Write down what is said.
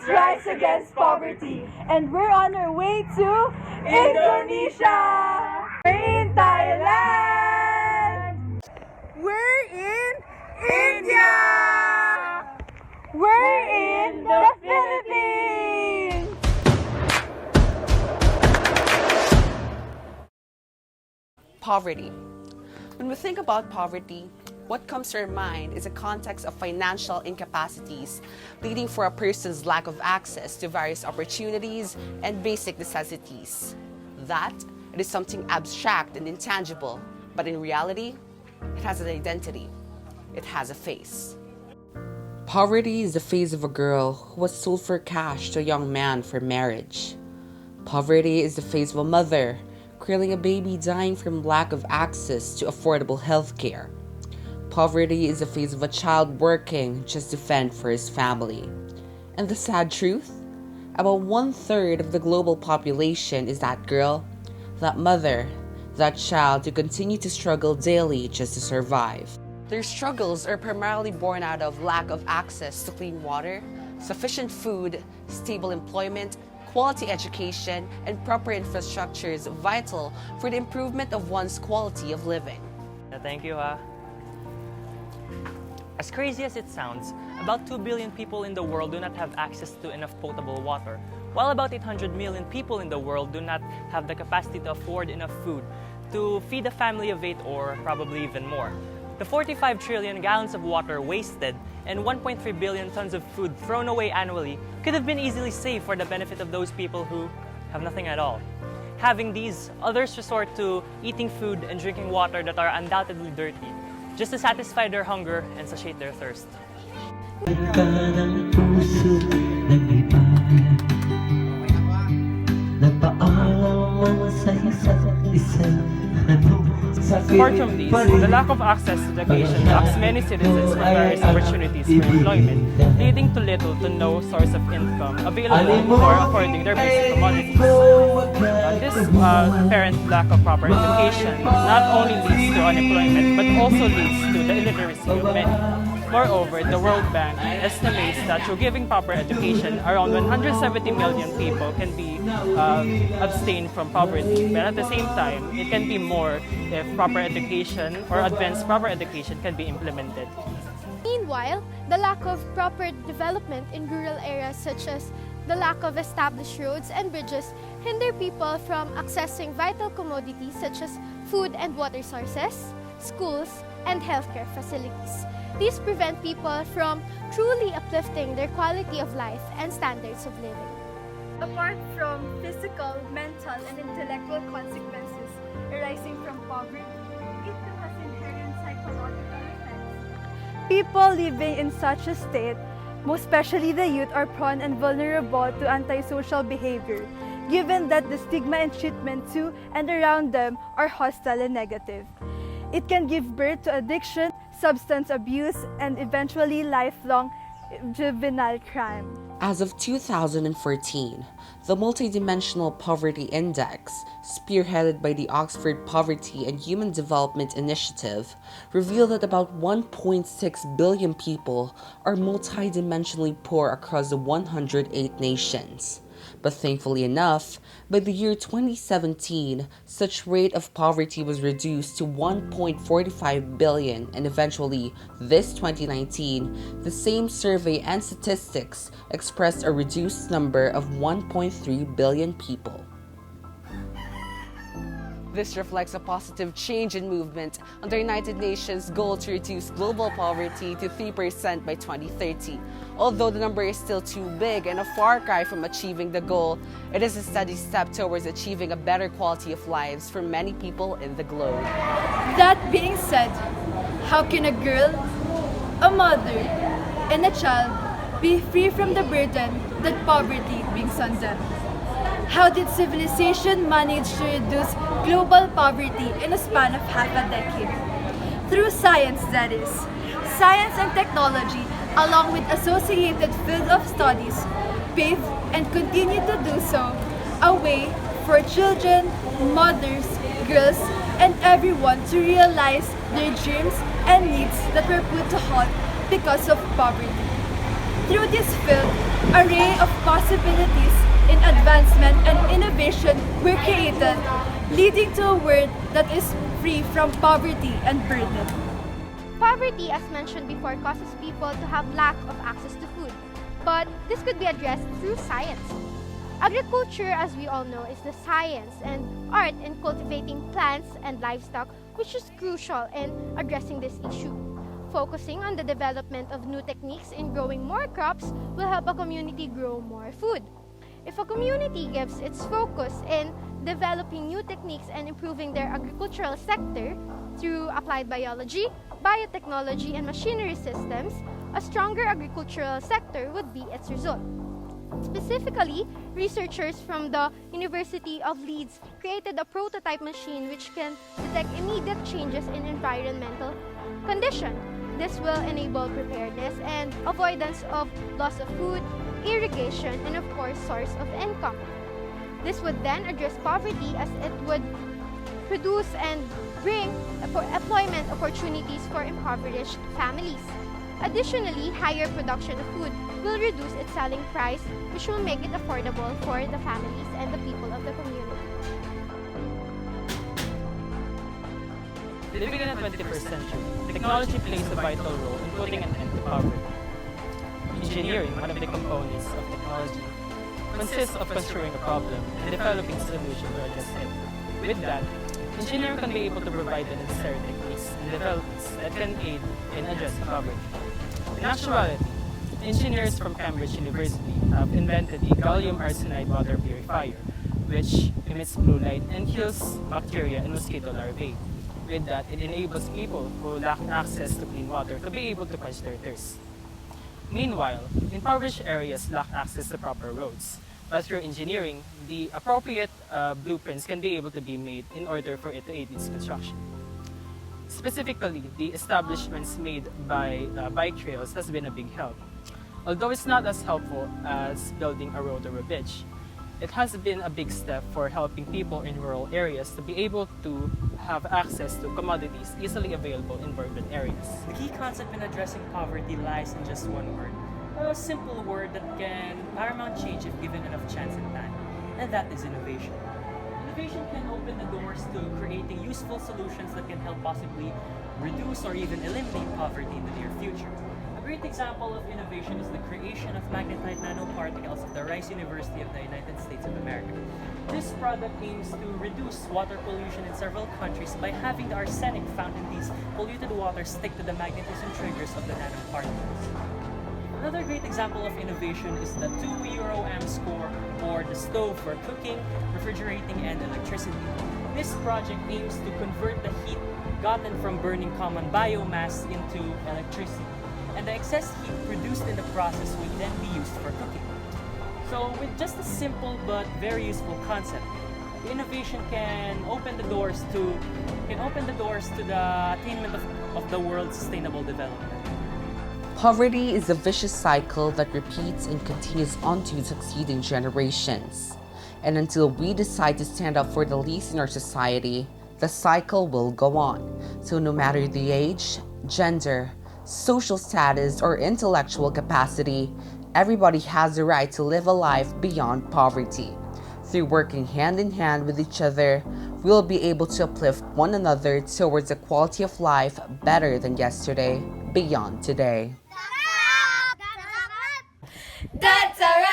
rise against poverty. And we're on our way to Indonesia! We're in Thailand! We're in India! We're in the Philippines! Poverty. When we think about poverty, what comes to our mind is a context of financial incapacities, leading for a person's lack of access to various opportunities and basic necessities. That it is something abstract and intangible, but in reality, it has an identity. It has a face. Poverty is the face of a girl who was sold for cash to a young man for marriage. Poverty is the face of a mother cradling a baby dying from lack of access to affordable health care. Poverty is the face of a child working just to fend for his family. And the sad truth? About 1/3 of the global population is that girl, that mother, that child who continue to struggle daily just to survive. Their struggles are primarily born out of lack of access to clean water, sufficient food, stable employment, quality education, and proper infrastructures vital for the improvement of one's quality of living. Thank you, As crazy as it sounds, about 2 billion people in the world do not have access to enough potable water, while about 800 million people in the world do not have the capacity to afford enough food to feed a family of 8 or probably even more. The 45 trillion gallons of water wasted and 1.3 billion tons of food thrown away annually could have been easily saved for the benefit of those people who have nothing at all. Having these, others resort to eating food and drinking water that are undoubtedly dirty, just to satisfy their hunger and satiate their thirst. Apart from these, the lack of access to education locks many citizens from various opportunities for employment, leading to little to no source of income available for affording their basic commodities. This apparent lack of proper education not only leads to unemployment, but also leads to the illiteracy of many. Moreover, the World Bank estimates that through giving proper education, around 170 million people can be abstained from poverty. But at the same time, it can be more if proper education or advanced proper education can be implemented. Meanwhile, the lack of proper development in rural areas such as the lack of established roads and bridges hinder people from accessing vital commodities such as food and water sources, schools, and healthcare facilities. These prevent people from truly uplifting their quality of life and standards of living. Apart from physical, mental, and intellectual consequences arising from poverty, it too has inherent psychological effects. People living in such a state, most especially the youth, are prone and vulnerable to antisocial behavior, given that the stigma and treatment to and around them are hostile and negative. It can give birth to addiction, substance abuse, and eventually lifelong juvenile crime. As of 2014, the Multidimensional Poverty Index, spearheaded by the Oxford Poverty and Human Development Initiative, revealed that about 1.6 billion people are multidimensionally poor across the 108 nations. But thankfully enough, by the year 2017, such rate of poverty was reduced to 1.45 billion, and eventually, this 2019, the same survey and statistics expressed a reduced number of 1.3 billion people. This reflects a positive change in movement on the United Nations goal to reduce global poverty to 3% by 2030. Although the number is still too big and a far cry from achieving the goal, it is a steady step towards achieving a better quality of lives for many people in the globe. That being said, how can a girl, a mother, and a child be free from the burden that poverty brings on them? How did civilization manage to reduce global poverty in a span of half a decade? Through science, that is. Science and technology, along with associated field of studies, pave and continue to do so a way for children, mothers, girls, and everyone to realize their dreams and needs that were put to halt because of poverty. Through this field, array of possibilities in advancement and innovation were created, leading to a world that is free from poverty and burden. Poverty, as mentioned before, causes people to have lack of access to food. But this could be addressed through science. Agriculture, as we all know, is the science and art in cultivating plants and livestock, which is crucial in addressing this issue. Focusing on the development of new techniques in growing more crops will help a community grow more food. If a community gives its focus in developing new techniques and improving their agricultural sector through applied biology, biotechnology, and machinery systems, a stronger agricultural sector would be its result. Specifically, researchers from the University of Leeds created a prototype machine which can detect immediate changes in environmental condition. This will enable preparedness and avoidance of loss of food, irrigation, and of course, source of income. This would then address poverty as it would produce and bring employment opportunities for impoverished families. Additionally, higher production of food will reduce its selling price, which will make it affordable for the families and the people of the community. Living in the 21st century, technology plays a vital role in putting an end to poverty. Engineering, one of the components of technology, consists of construing a problem and developing a solution to address it. With that, engineering can be able to provide the necessary techniques and developments that can aid in addressing poverty. In actuality, engineers from Cambridge University have invented a gallium arsenide water purifier, which emits blue light and kills bacteria and mosquito larvae. With that, it enables people who lack access to clean water to be able to quench their thirst. Meanwhile, impoverished areas lack access to proper roads, but through engineering, the appropriate blueprints can be able to be made in order for it to aid its construction. Specifically, the establishments made by bike trails has been a big help. Although it's not as helpful as building a road or a bridge, it has been a big step for helping people in rural areas to be able to have access to commodities easily available in urban areas. The key concept in addressing poverty lies in just one word. A simple word that can paramount change if given enough chance and time, and that is innovation. Innovation can open the doors to creating useful solutions that can help possibly reduce or even eliminate poverty in the near future. A great example of innovation is the creation of magnetite nanoparticles at the Rice University of the United States of America. This product aims to reduce water pollution in several countries by having the arsenic found in these polluted waters stick to the magnetism triggers of the nanoparticles. Another great example of innovation is the 2 Euro amp score, or the stove for cooking, refrigerating, and electricity. This project aims to convert the heat gotten from burning common biomass into electricity, and the excess heat produced in the process would then be used for cooking. So with just a simple but very useful concept, the innovation can open the doors to the attainment of the world's sustainable development. Poverty is a vicious cycle that repeats and continues on to succeeding generations. And until we decide to stand up for the least in our society, the cycle will go on. So no matter the age, gender, social status, or intellectual capacity, everybody has the right to live a life beyond poverty. Through working hand in hand with each other, we'll be able to uplift one another towards a quality of life better than yesterday, beyond today. That's a wrap!